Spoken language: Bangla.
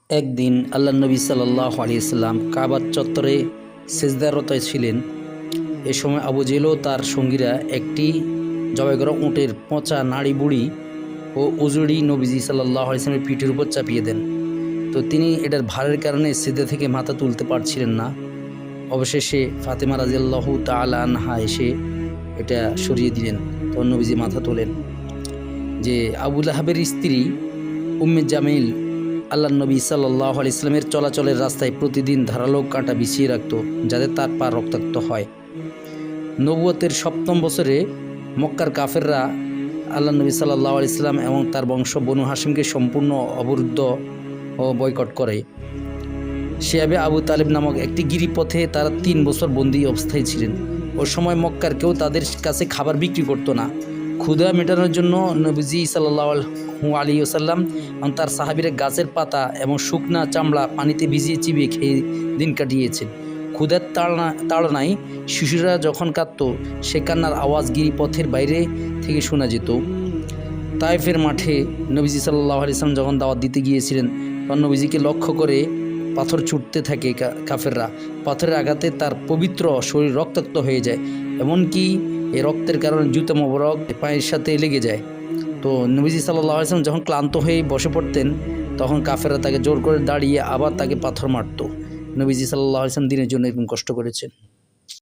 একদিন আল্লাহ নবী সাল্লাল্লাহু আলাইহি সাল্লাম কাবার চত্বরে সেজদারত ছিলেন। এ সময় আবু জেহেল ও তার সঙ্গীরা একটি জবাই করা উটের পচা নাড়ি বুড়ি ও উজুড়ি নবীজি সাল্লাল্লাহু আলাইহি সাল্লামের পিঠের উপর চাপিয়ে দেন। তো তিনি এটার ভারের কারণে সিজদা থেকে মাথা তুলতে পারছিলেন না। অবশেষে ফাতেমা রাদিয়াল্লাহু তাআলা আনহা এসে এটা সরিয়ে দিলেন। তখন নবীজি মাথা তোলেন। যে আবু লাহাবের স্ত্রী উম্মে জামিল আল্লাহ নবী সাল্লাল্লাহু আলাইহি সাল্লামের চলাচলের রাস্তায় প্রতিদিন ধারালো কাঁটা বিছিয়ে রাখত, যাতে তার পা রক্তাক্ত হয়। নবুয়তের ৭ম বছরে মক্কার কাফেররা আল্লাহ নবী সাল্লাল্লাহু আলাইহি সাল্লাম এবং তার বংশ বনু হাশিমকে সম্পূর্ণ অবরুদ্ধ ও বয়কট করে। শিয়াবে আবু তালেব নামক একটি গিরিপথে তারা ৩ বছর বন্দী অবস্থায় ছিলেন। ওই সময় মক্কার কেউ তাদের কাছে খাবার বিক্রি করতো না। ক্ষুধা মেটানোর জন্য নবীজি সাল্লাল্লাহু আলাইহি ওয়াসাল্লাম এবং তার সাহাবীরা গাছের পাতা এবং শুকনা চামড়া পানিতে ভিজিয়ে চিবিয়ে খেয়ে দিন কাটিয়েছেন। ক্ষুধার তাড়নায় শিশুরা যখন কাঁদত, সে কান্নার আওয়াজ গিরিপথের বাইরে থেকে শোনা যেত। তায়েফের মাঠে নবীজি সাল্লাল্লাহু আলাইহি ওয়াসাল্লাম যখন দাওয়াত দিতে গিয়েছিলেন, তখন নবীজিকে লক্ষ্য করে পাথর ছুটতে থাকে কাফেররা। পাথরের আঘাতে তার পবিত্র শরীর রক্তাক্ত হয়ে যায়, এমনকি এই রক্তের কারণে জুতা মোবারক পায়ের সাথে লেগে যায়। তো নবীজি সাল্লাল্লাহু আলাইহি ওয়াসাল্লাম যখন ক্লান্ত হয়ে বসে পড়তেন, তখন কাফেররা তাকে জোর করে দাঁড়িয়ে আবার তাকে পাথর মারত। নবীজি সাল্লাল্লাহু আলাইহি ওয়াসাল্লাম দিনের জন্য এরকম কষ্ট করেছেন।